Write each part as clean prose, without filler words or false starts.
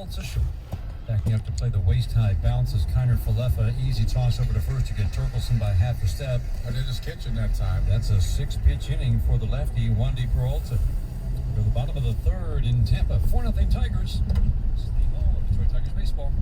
Balsa short. Backing up to play the waist-high bounce is Kiner Falefa. Easy toss over to first to get Torkelson by half a step. But in his kitchen that time. That's a 6-pitch inning for the lefty, Wandy Peralta. To the bottom of the third in Tampa, 4-0 Tigers. This is the home of Detroit Tigers baseball.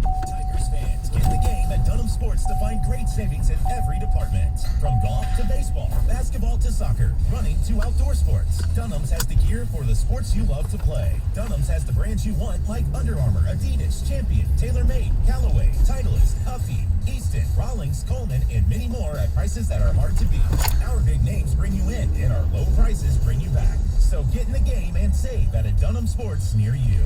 Tigers fans, get in the game at Dunham Sports to find great savings in every department. From golf to baseball, basketball to soccer, running to outdoor sports. Dunham's has the gear for the sports you love to play. Dunham's has the brands you want like Under Armour, Adidas, Champion, TaylorMade, Callaway, Titleist, Huffy, Easton, Rawlings, Coleman, and many more at prices that are hard to beat. Our big names bring you in, and our low prices bring you back. So get in the game and save at a Dunham Sports near you.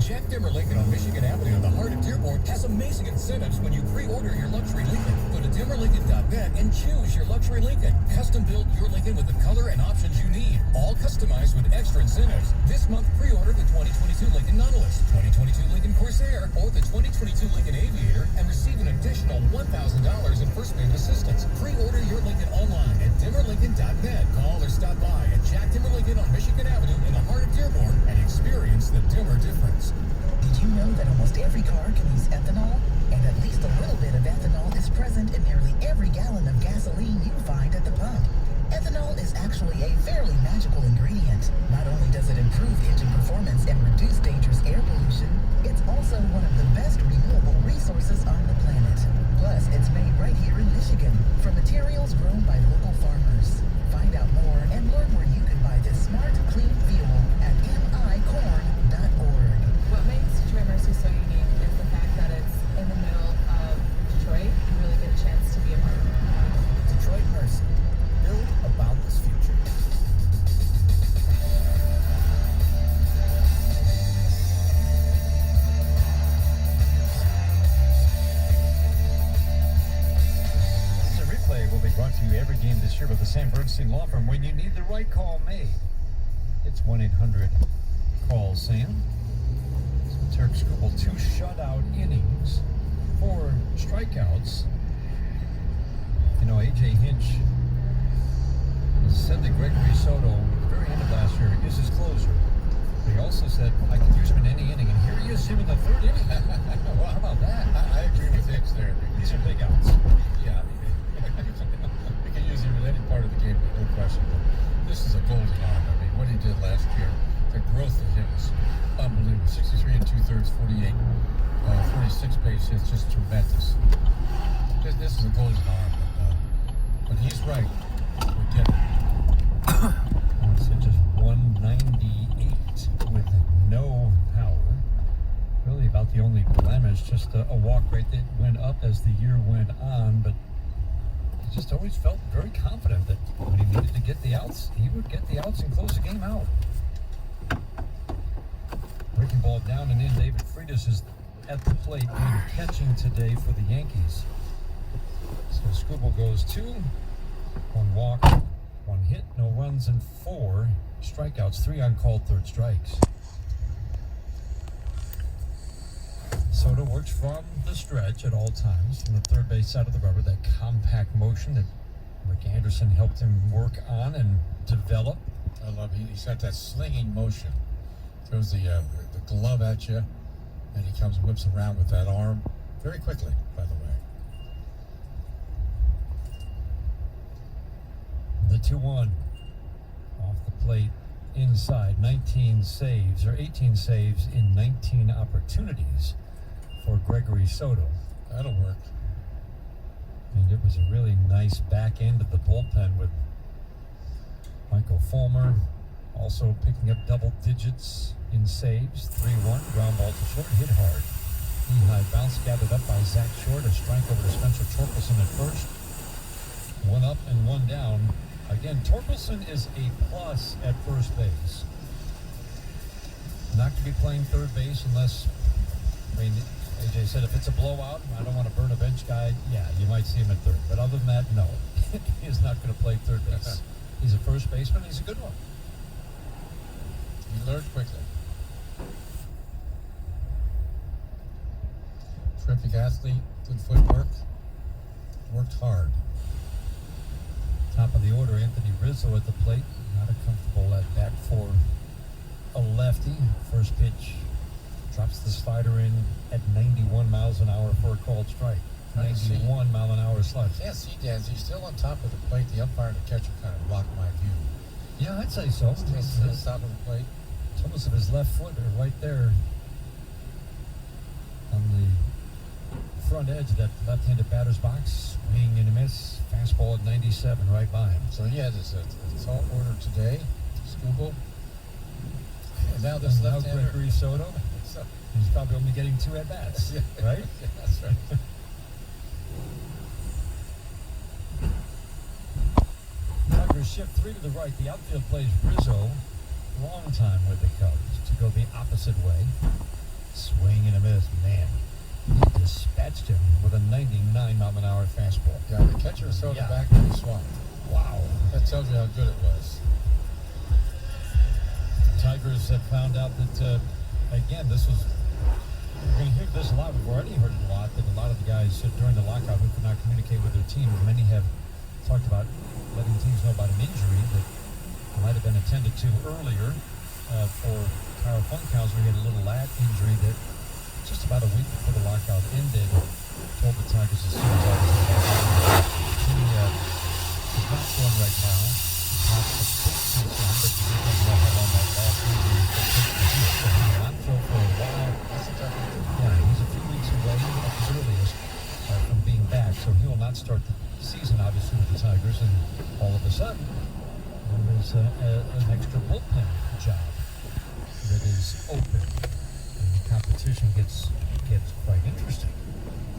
Jack Dimmer Lincoln on Michigan Avenue in the heart of Dearborn has amazing incentives when you pre-order your luxury Lincoln. Go to dimmerlincoln.net and choose your luxury Lincoln. Custom build your Lincoln with the color and options you need, all customized with extra incentives. This month, pre-order the 2022 Lincoln Nautilus, 2022 Lincoln Corsair, or the 2022 Lincoln Aviator and receive an additional $1,000 in first payment assistance. Pre-order your Lincoln online at dimmerlincoln.net. Call or stop by at Jack Dimmer Lincoln on Michigan Avenue in the heart of Dearborn and experience the Dimmer difference. Did you know that almost every car can use ethanol? And at least a little bit of ethanol is present in nearly every gallon of gasoline you find at the pump. Ethanol is actually a fairly magical ingredient. Not only does it improve engine performance and reduce dangerous air pollution, it's also one of the best renewable resources on the planet. Plus, it's made right here in Michigan from materials grown by local farmers. Find out more and learn where you can buy this smart, clean fuel at micorn.org. What makes Detroit Mercy so unique is the fact that it's in the middle of Detroit. You really get a chance to be a part of it. Detroit Mercy. Build a boundless future. The replay will be brought to you every game this year by the Sam Bernstein Law Firm. When you need the right call made, it's 1-800-CALL-SAM. Turk Skubal, 2 shutout innings, 4 strikeouts. You know, A.J. Hinch said that Gregory Soto, at the very end of last year, is his closer. But he also said, I could use him in any inning, and here he is, him in the 3rd inning. Well, how about that? I agree with Hicks there. These are big outs. Yeah. You can use him in any part of the game, no question. But this is a golden arm. I mean, what he did last year, the growth of him is unbelievable. 63 2/3, 48, 46 base hits, just tremendous. This is a golden arm. But he's right. We get it. It's just 198 with no power. Really about the only blemish, just a walk rate that went up as the year went on, but he just always felt very confident that when he needed to get the outs, he would get the outs and close the game out. Breaking ball down and in. David Freitas is at the plate and catching today for the Yankees. So Skubal goes 2, 1 walk, 1 hit, no runs, and 4 strikeouts, 3 uncalled third strikes. Soto works from the stretch at all times, from the third base side of the rubber, that compact motion that Rick Anderson helped him work on and develop. I love it. He's got that slinging motion. Throws the glove at you, and he comes and whips around with that arm very quickly, by the way. The 2-1 off the plate inside. 18 saves in 19 opportunities for Gregory Soto. That'll work. And it was a really nice back end of the bullpen with Michael Fulmer also picking up double digits in saves. 3-1, ground ball to short, hit hard. High bounce gathered up by Zach Short. A strike over to Spencer Torkelson at first. 1 up and 1 down. Again, Torkelson is a plus at first base. Not going to be playing third base unless, I mean, AJ said if it's a blowout, I don't want to burn a bench guy. Yeah, you might see him at third. But other than that, no. He's not going to play third base. He's a first baseman. He's a good one. He learned quickly. Terrific athlete, good footwork, worked hard. Top of the order, Anthony Rizzo at the plate. Not a comfortable at bat for the slider in at 91 miles an hour for a called strike. I can see. 91 mile an hour slider. Can't see Dan. He's still on top of the plate. The umpire and the catcher kind of blocked my view. Yeah, I'd say so. Still on top of the plate. It's almost of his left foot or right there on the front edge of that left-handed batter's box. Swing and a miss. Fastball at 97 right by him. So he had his tall order today, Scooble. And now this And now left-hander. Gregory Soto. So, He's probably only getting 2 at-bats, right? yeah, that's right. Tigers shift 3 to the right. The outfield plays Rizzo. Long time with the Cubs to go the opposite way. Swing and a miss. Man, he dispatched him with a 99 mile an hour fastball. Yeah, the catcher was throwing Yeah. it back to the swamp. Wow. That tells you how good it was. Tigers have found out that, again, this was, we're going to hear this a lot. We've already heard it a lot, that a lot of the guys during the lockout who could not communicate with their teams, many have talked about letting teams know about an injury that might have been attended to earlier. For Kyle Funkhauser, he had a little lat injury that just about a week before the lockout ended, told the Tigers as soon as I was he is not going right now. Not a big concern, but you don't know how long that last injury will take to heal. So he will not throw for a while. Yeah, he's a few weeks away at the earliest from being back, so he will not start the season, obviously, with the Tigers. And all of a sudden, there's an extra bullpen job that is open, and the competition gets quite interesting.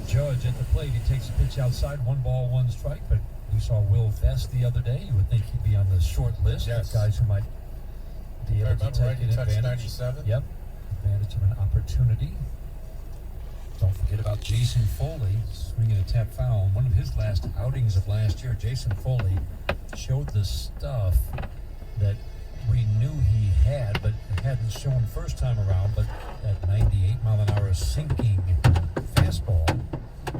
Judge at the plate, he takes a pitch outside, 1 ball, 1 strike, but we saw Will Vest the other day. You would think he'd be on the short list Yes. of guys who might be I able to remember take right, he an touched advantage. 97. Yep, advantage of an opportunity. Don't forget about Jason Foley swinging a tap foul. One of his last outings of last year, Jason Foley showed the stuff that we knew he had, but hadn't shown first time around. But that 98 mile an hour sinking fastball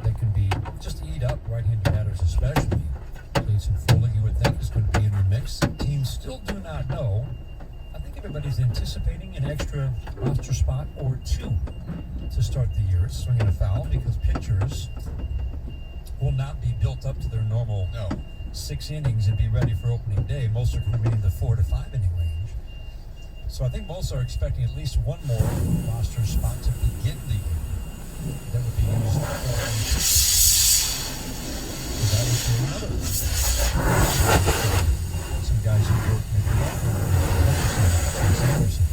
that can be just eat up right-handed batters, especially. Jason Foley, you would think, is going to be in the mix. Teams still do not know. I think everybody's anticipating an extra roster spot or 2 to start the year, swinging a foul, because pitchers will not be built up to their normal No. 6 innings and be ready for opening day. Most are going to be in the 4 to 5 inning range. So I think most are expecting at least 1 more roster spot to begin the year that would be used for that would be another. Some guys who work maybe longer. Anderson.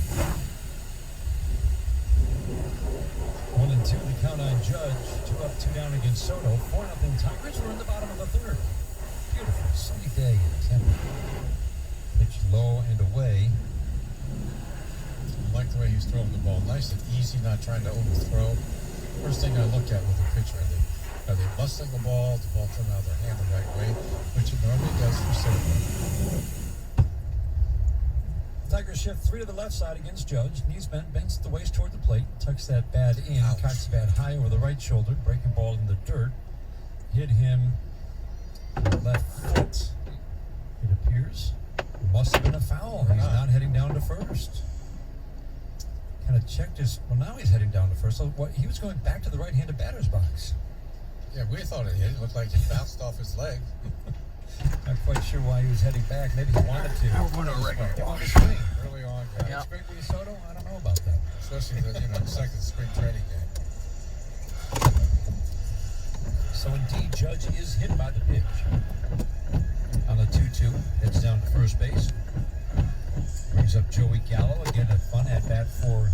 1 and 2 to count on Judge. 2 up, 2 down against Soto. 4-0 Tigers. We're in the bottom of the 3rd. Beautiful sunny day in Tempe. Pitch low and away. I like the way he's throwing the ball. Nice and easy, not trying to overthrow. First thing I look at with a pitcher, are they busting the ball coming out of their hand the right way, which it normally does for Soto. Tigers shift 3 to the left side against Judge. Knees bent, bends the waist toward the plate, tucks that bat in, Ouch. cocks the bat high over the right shoulder, breaking ball in the dirt. Hit him left foot. It appears. Must have been a foul. He's not heading down to first. Kind of checked his. Well, now he's heading down to first. So what? He was going back to the right-handed batter's box. Yeah, we thought it hit. It looked like it bounced off his leg. Not quite sure why he was heading back. Maybe he wanted to. We're going to a regular He wanted to swing. Early on, guys. Yeah. Gregory Soto? I don't know about that. Especially the second spring training game. So indeed, Judge is hit by the pitch. On a 2-2, heads down to first base. Brings up Joey Gallo. Again, a fun at-bat for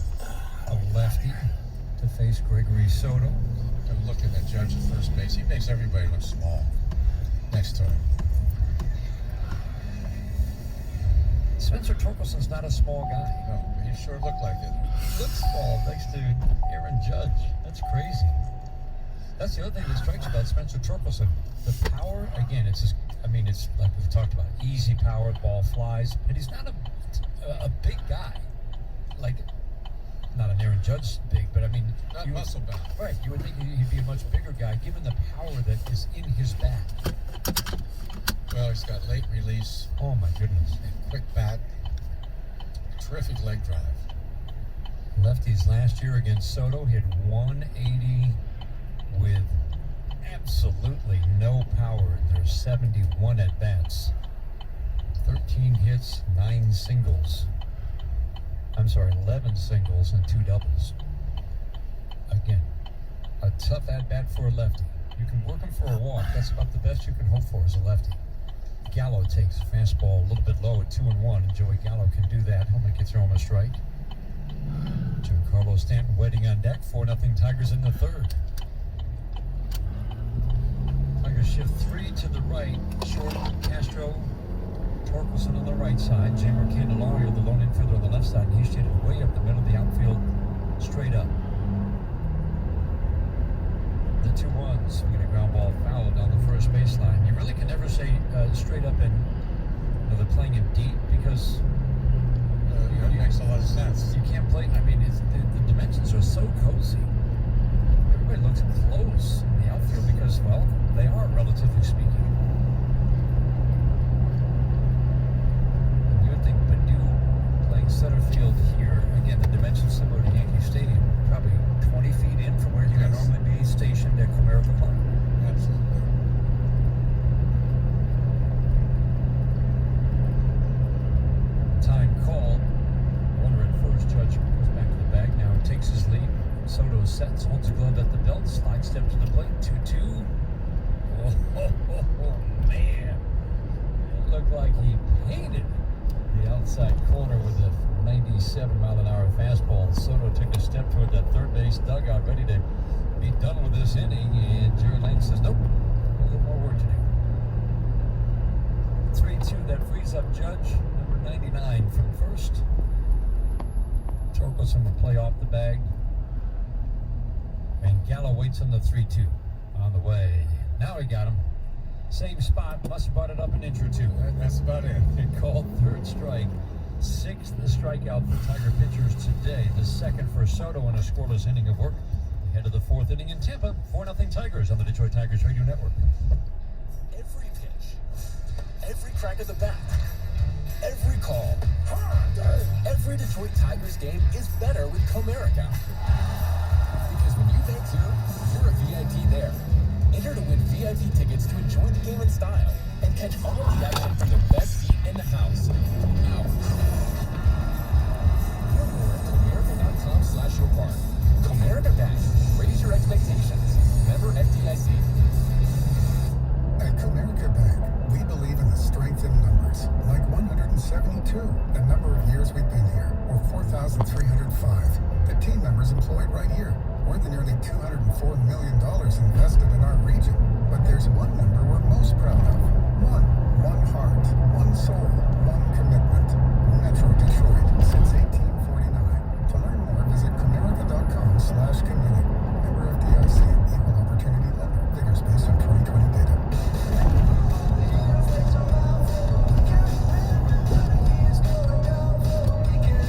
a lefty to face Gregory Soto. I'm looking at Judge at first base. He makes everybody look small next to him. Spencer Torkelson's not a small guy. No, but he sure looked like it. He looks small next to Aaron Judge. That's crazy. That's the other thing that strikes me about Spencer Torkelson. The power, again, it's just, I mean, it's like we've talked about, easy power, the ball flies, and he's not a big guy. Like, not an Aaron Judge big, but I mean, Not muscle bound. right, you would think he'd be a much bigger guy given the power that is in his bat. Well, he's got late release Oh my goodness. and quick bat. Terrific leg drive. Lefties last year against Soto hit 180 with absolutely no power. There's 71 at bats, 13 hits, 9 singles. 11 singles and 2 doubles. Again, a tough at bat for a lefty. You can work him for a walk. That's about the best you can hope for as a lefty. Gallo takes fastball a little bit low at 2-1, and Joey Gallo can do that. He'll make it throw him a strike. Giancarlo Stanton waiting on deck. 4-0 Tigers in the third. Tigers shift 3 to the right. Short, Castro, Torkelson on the right side. Jeimer Candelario, the lone infielder on the left side. And he's shaded way up the middle of the outfield, straight up. The 2-1s. We get a ground ball foul down the first baseline. You really can never say straight up and they're playing him deep because That makes a lot of sense. you can't play. I mean, the dimensions are so cozy. Everybody looks close in the outfield because, well, they are, relatively speaking. You would think Badu playing center field here, again, the dimensions similar to Yankee Stadium, probably 20 feet in from where he would normally be stationed at Comerica Park. Absolutely. Time called. Runner at first. Judge goes back to the bag now. Takes his lead. Soto sets, holds a glove at the belt, slide step to the plate. 2-2. Oh, man. It looked like he painted the outside corner with a 97-mile-an-hour fastball. Soto took a step toward that third base dugout, ready to be done with this inning, and Jerry Lane says, nope, a little more work to do. 3-2, that frees up Judge, number 99 from first. Torkelson will play off the bag. And Gallo waits on the 3-2 on the way. Now he got him. Same spot, must have brought it up an inch or two. That's about it. It called third strike. 6th strikeout for Tiger pitchers today. The second for Soto in a scoreless inning of work. We head to the 4th inning in Tampa. 4-0 Tigers on the Detroit Tigers Radio Network. Every pitch, every crack of the bat, every call, every Detroit Tigers game is better with Comerica. Because when you bet here, you're a VIP there. Enter to win VIP tickets to enjoy the game in style and catch all of the action from the best seat in the house. Now, learn more at Comerica.com/yourpark. Comerica Bank. Raise your expectations. Member FDIC. At Comerica Bank, we believe in the strength in numbers, like 172, the number of years we've been here, or 4,305. The team members employed right here, or the nearly $204 million invested in our region. But there's one number we're most proud of. One heart, one soul, one commitment. Metro Detroit, since 1849. To learn more, visit Comerica.com/community. Member FDIC, Equal Opportunity Lender. Figures based on 2020 data.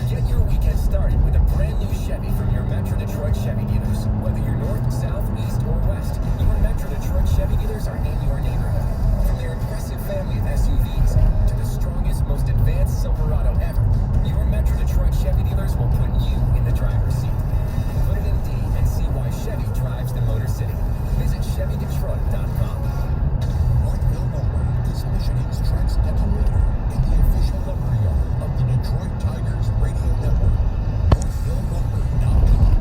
Get your weekend started with a brand new Chevy from your Metro Detroit Chevy dealers. Whether you're north, south, east, or west, your Metro Detroit Chevy dealers are in your neighborhood. From their impressive family of SUVs to the strongest, most advanced Silverado ever, your Metro Detroit Chevy dealers will put you in the driver's seat. Put it in D and see why Chevy drives the Motor City. Visit ChevyDetroit.com. Whiteville Lumber is Michigan's transcendental leader in the official lumber yard of the Detroit Tigers Radio Network. WhiteVilleLumber.com.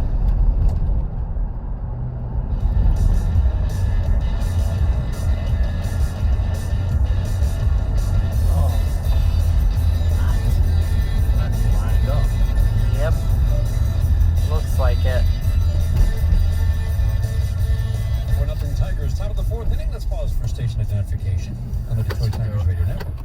Lined up. Yep. Looks like it. 4-0 Tigers, top of the 4th inning. Let's pause for station identification on the Detroit Tigers Radio Network.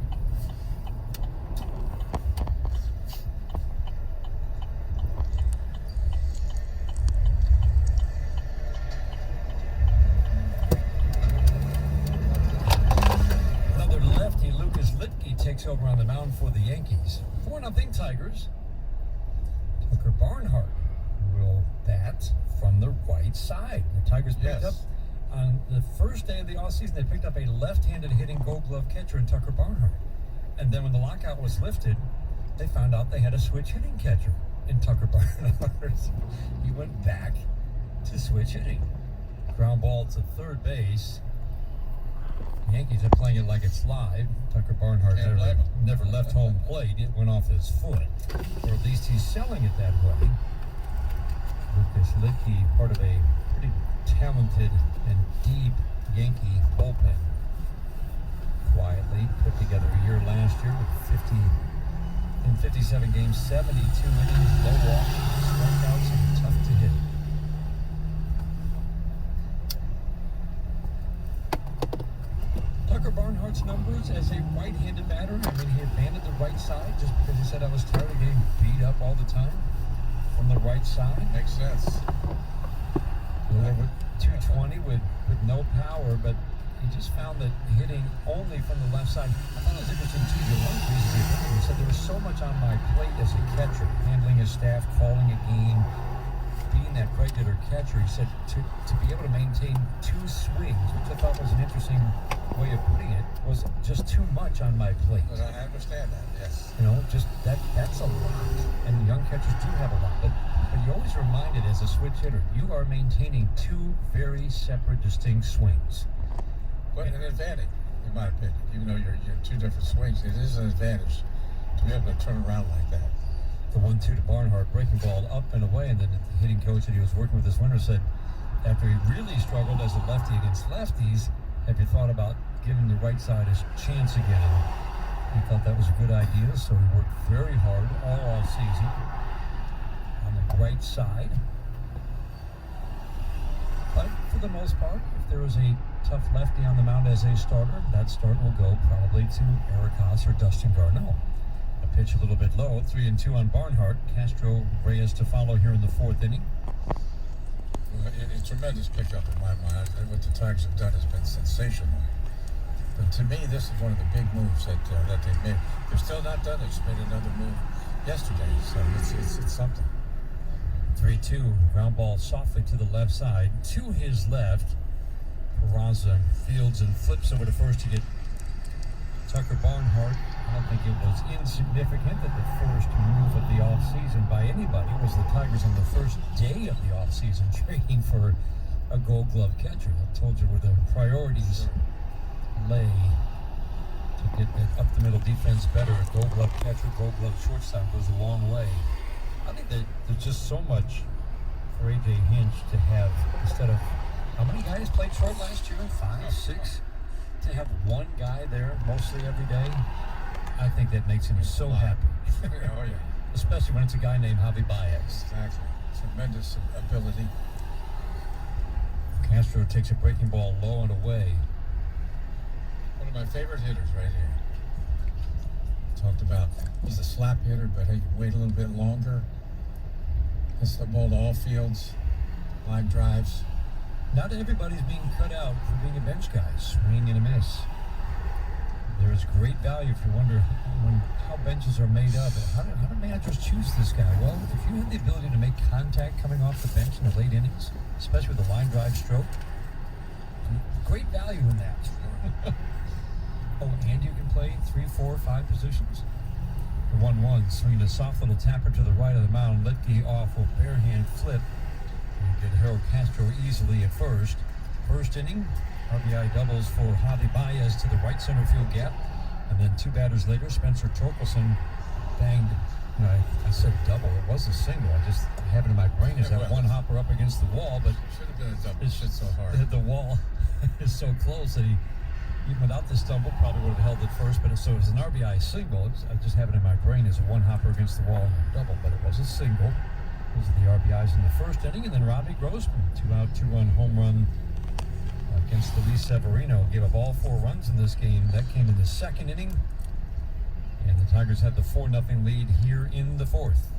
Another lefty, Lucas Litke, takes over on the mound for the Yankees. 4-0 Tigers. Tucker Barnhart will bat from the right side. The Tigers picked up on the first day of the offseason, they picked up a left-handed hitting Gold Glove catcher in Tucker Barnhart. And then when the lockout was lifted, they found out they had a switch hitting catcher. And Tucker Barnhart, he went back to switch hitting. Ground ball to third base. Yankees are playing it like it's live. Tucker Barnhart never left home plate. It went off his foot. Or at least he's selling it that way. Lucas Lidke, part of a pretty talented and deep Yankee bullpen. Quietly put together a year last year with 50 in 57 games, 72 innings, low walks, strikeouts, and tough to hit. Tucker Barnhart's numbers as a right-handed batter, I mean, he abandoned the right side just because he said I was tired of getting beat up all the time from the right side. Makes sense. Over 220 with no power, but he just found that hitting only from the left side. I thought it was interesting too. The one reason he said there was so much on my plate as a catcher, handling his staff, calling a game, being that right-hitter catcher. He said to be able to maintain two swings, which I thought was an interesting way of putting it, was just too much on my plate. But I understand that. Yes. You know, just that's a lot. And young catchers do have a lot. But you're always reminded as a switch hitter, you are maintaining two very separate, distinct swings. But an advantage, in my opinion. Even though you're two different swings, it is an advantage to be able to turn around like that. The 1-2 to Barnhart, breaking ball up and away, and then the hitting coach that he was working with this winter said, after he really struggled as a lefty against lefties, have you thought about giving the right side a chance again? He thought that was a good idea, so he worked very hard all off season on the right side. But for the most part, if there was a tough lefty on the mound as a starter, that start will go probably to Eric Haas or Dustin Garneau. A pitch a little bit low, 3-2 on Barnhart. Castro Reyes to follow here in the fourth inning. Well, it's a tremendous pickup in my mind. What the Tigers have done has been sensational. But to me, this is one of the big moves that they've made. They're still not done. They just made another move yesterday, so it's something. 3-2, ground ball softly to the left side, to his left. Peraza fields and flips over to first to get Tucker Barnhart. I don't think it was insignificant that the first move of the offseason by anybody was the Tigers on the first day of the offseason trading for a Gold Glove catcher. I told you where the priorities lay to get that up-the-middle defense better. A Gold Glove catcher, Gold Glove shortstop goes a long way. I think that there's just so much for A.J. Hinch to have, instead of, how many guys played short last year? 5, 6? To have one guy there mostly every day, I think that makes him so happy. Oh, yeah. Especially when it's a guy named Javi Baez. Exactly. Tremendous ability. Castro takes a breaking ball low and away. One of my favorite hitters right here. Talked about he's a slap hitter, but he can wait a little bit longer. Hits the ball to all fields, line drives. Not everybody's being cut out for being a bench guy, swing and a miss. There is great value if you wonder how benches are made up. How do managers choose this guy? Well, if you have the ability to make contact coming off the bench in the late innings, especially with a line drive stroke, great value in that. Oh, and you can play 3, 4, 5 positions. The 1-1, swinging a soft little tapper to the right of the mound. Lidke off will bare hand flip. And get Harold Castro easily at first. First inning, RBI doubles for Javi Baez to the right center field gap. And then 2 batters later, Spencer Torkelson banged, I said double. It was a single. I just have it in my brain as that one hopper up against the wall, but Should have been a double. It's so hard. the wall is so close that he, even without the stumble, probably would have held it first. But so it was an RBI single. I just have it in my brain as a one hopper against the wall and a double, but it was a single. Those are the RBIs in the first inning, and then Robbie Grossman, 2-out, 2-run home run against Luis Severino. Gave up all 4 runs in this game. That came in the second inning, and the Tigers had the 4-0 lead here in the fourth.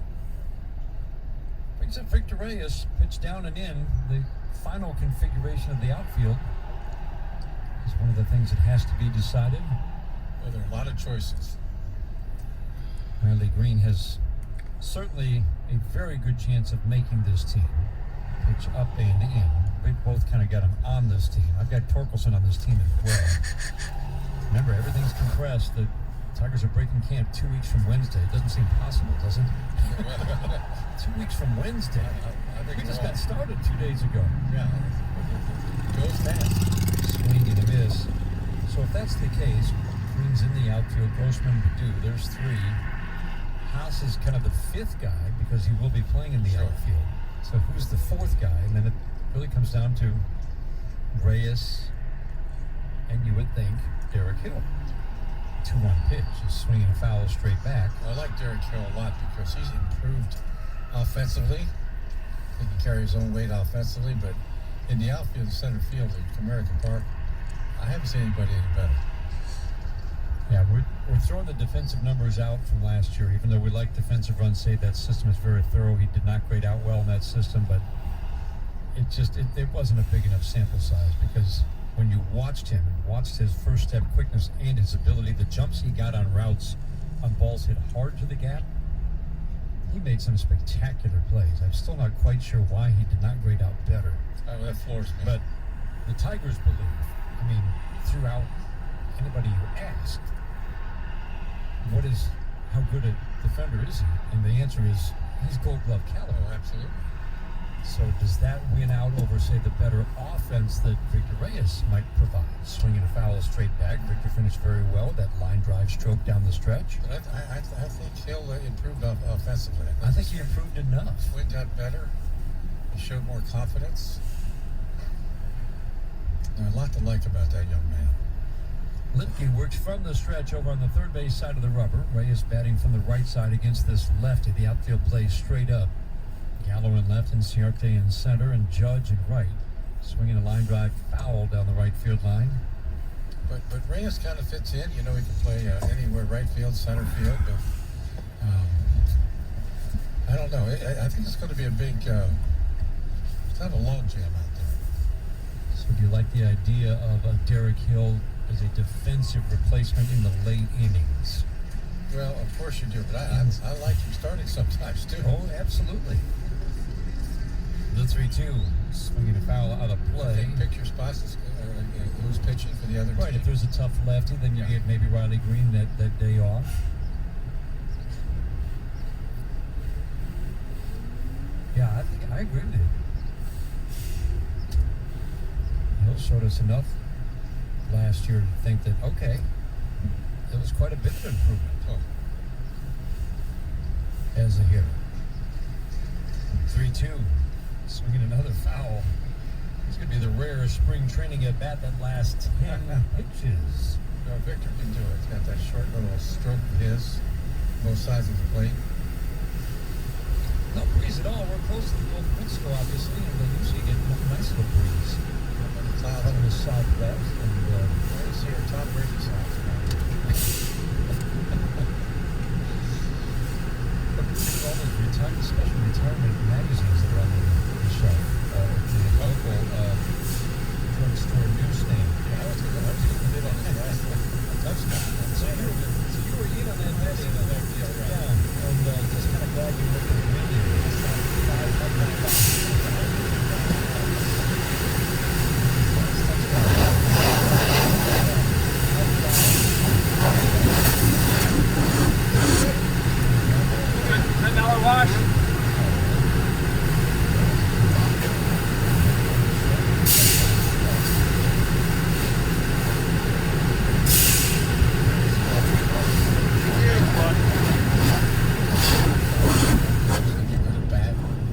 Brings up Victor Reyes, pitch down and in. The final configuration of the outfield is one of the things that has to be decided. Well, there are a lot of choices. Riley Green has certainly a very good chance of making this team. Pitch up and in. We both kind of got him on this team. I've got Torkelson on this team as well. Remember, everything's compressed. The Tigers are breaking camp 2 weeks from Wednesday. It doesn't seem possible, does it? 2 weeks from Wednesday. I think We just we're got all- started 2 days ago. Yeah, it goes fast. Swing and a miss. So if that's the case, Green's in the outfield, Grossman, Perdue, there's three. Haas is kind of the fifth guy because he will be playing in the Sure. outfield. So who's the fourth guy? And then it really comes down to Reyes, and you would think Derek Hill. 2-1 pitch is swinging a foul straight back. I like Derek Hill a lot because he's improved offensively. He can carry his own weight offensively, but in the outfield, center field at American Park, I haven't seen anybody any better. Yeah, we're throwing the defensive numbers out from last year, even though we like defensive run save. That system is very thorough. He did not grade out well in that system, but it wasn't a big enough sample size because when you watched him and watched his first step quickness and his ability, the jumps he got on routes, on balls hit hard to the gap, he made some spectacular plays. I'm still not quite sure why he did not grade out better. That floors me. But the Tigers believe, I mean, throughout anybody who asked, how good a defender is he? And the answer is, he's Gold Glove caliber. Oh, absolutely. So does that win out over, say, the better offense that Victor Reyes might provide? Swinging a foul straight back. Victor finished very well. That line drive stroke down the stretch. But I think Hill improved offensively. I think he improved enough. Swing got better. He showed more confidence. There's a lot to like about that young man. Lipke works from the stretch over on the third base side of the rubber. Reyes batting from the right side against this lefty. The outfield plays straight up. Gallo in left, and Ciarte in center, and Judge in right. Swinging a line drive foul down the right field line. But Reyes kind of fits in. You know, he can play anywhere, right field, center field. But I don't know. I think it's going to be a big, it's kind of a long jam out there. So do you like the idea of Derek Hill as a defensive replacement in the late innings? Well, of course you do, but I like him starting sometimes too. Oh, absolutely. The 3-2, swinging a foul out of play. Pick your spots. Who's pitching for the other Right, team. if there's a tough lefty, then you get maybe Riley Green that day off. Yeah, I agree with you. Hill showed us enough last year to think that, okay, it was quite a bit of improvement as a hitter. 3-2, swinging another foul. It's going to be the rare spring training at bat that lasts 10 pitches. No, Victor can do it. He's got that short little stroke of his, both sides of the plate. No breeze at all. We're close to the Gulf of Mexico, obviously, and they usually get a nice little breeze. Cloud From the southwest, and Where is here? Tom Brady's house. all those retirement, special retirement magazines that are on the shelf. The local drugstore newsstand. Yeah, I was getting a bit on his last touchdown. So you were in on that deal, right? Yeah, and just kind of glad you looked at the video. $10 wash.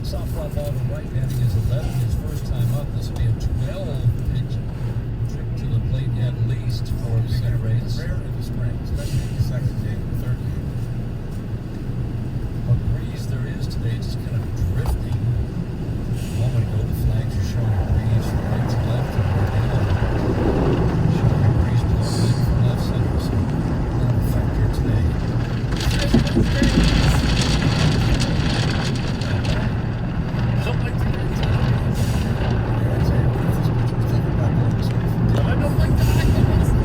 Soft fly ball to right, batting his 11, his first time up. This will be a 12-pitch trip to the plate at least for Victor Reyes. Rare in the spring, especially in the second game or third game. What breeze there is today, just kind of drifting. A moment ago, the flags are showing a breeze from right to left, and we're now showing a breeze blowing in from left center. So not a factor today. I don't like the fact that this is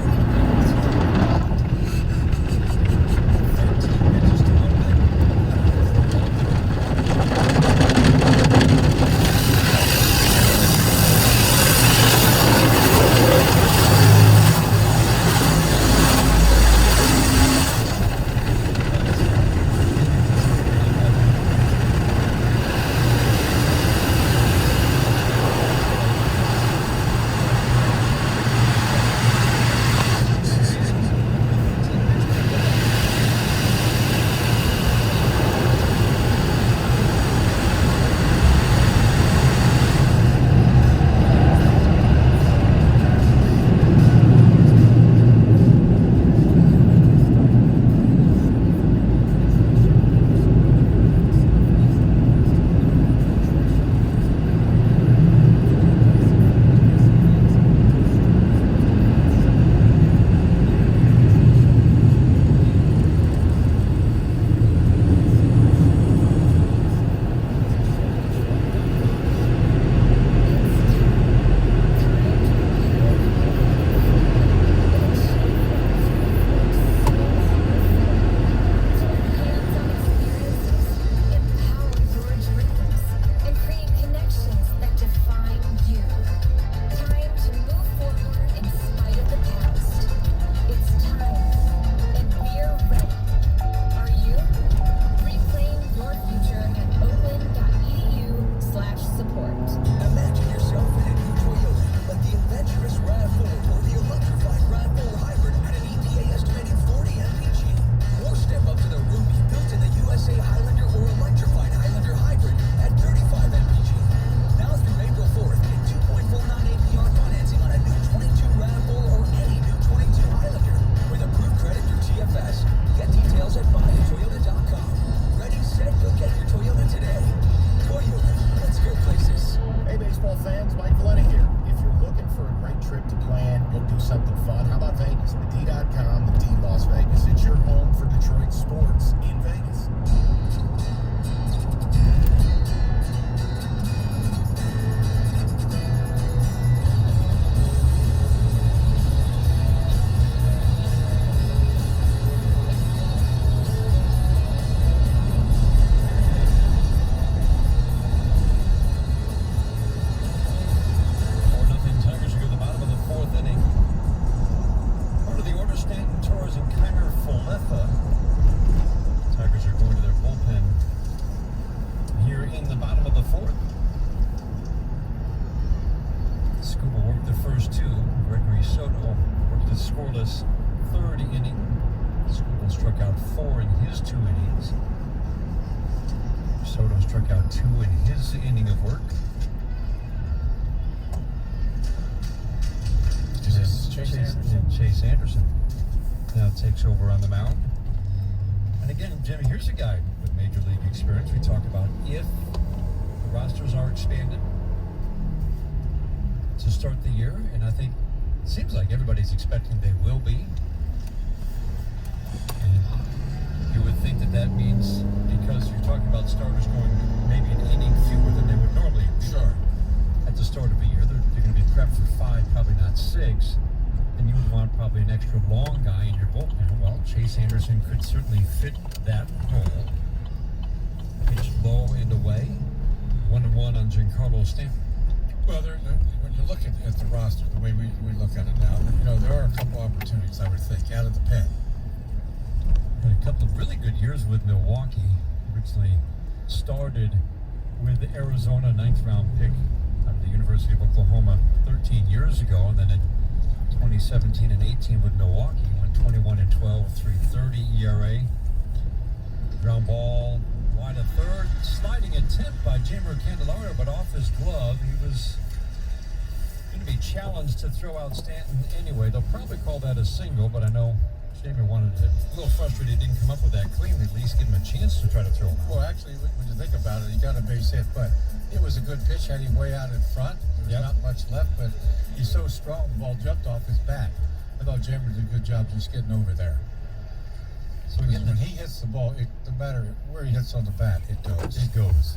in the bottom of the fourth. Scuba worked the first two. Gregory Soto worked the scoreless third inning. Scuba struck out 4 in his 2 innings. Soto struck out 2 in his inning of work. Chase Anderson now takes over on the mound. And again, Jimmy, here's a guy with major league experience. We talk about if the rosters are expanded to start the year, and I think it seems like everybody's expecting they will be. And you would think that that means, because you're talking about starters going maybe an inning fewer than they would normally be at the start of the year, they're going to be prepped for 5, probably not 6. And you would want probably an extra long guy in your bullpen. Well, Chase Anderson could certainly fit that role. Pitched low and away. 1-1 on Giancarlo Stanton. Well, when you look at the roster, the way we look at it now, you know, there are a couple opportunities, I would think, out of the pen. Had a couple of really good years with Milwaukee. Originally started with the Arizona 9th round pick out of the University of Oklahoma 13 years ago, and then in 2017 and 18 with Milwaukee, went 21-12, 3.30 ERA. Ground ball wide of third, sliding attempt by Jeimer Candelario, but off his glove. He was going to be challenged to throw out Stanton anyway. They'll probably call that a single, but I know Jeimer wanted to, a little frustrated he didn't come up with that cleanly, at least give him a chance to try to throw him out. Well, actually, when you think about it, he got a base hit, but it was a good pitch, had him way out in front. There was not much left, but he's so strong, the ball jumped off his bat. I thought Jeimer did a good job just getting over there. So again, when he hits the ball, no matter where he hits on the bat, it goes. It goes.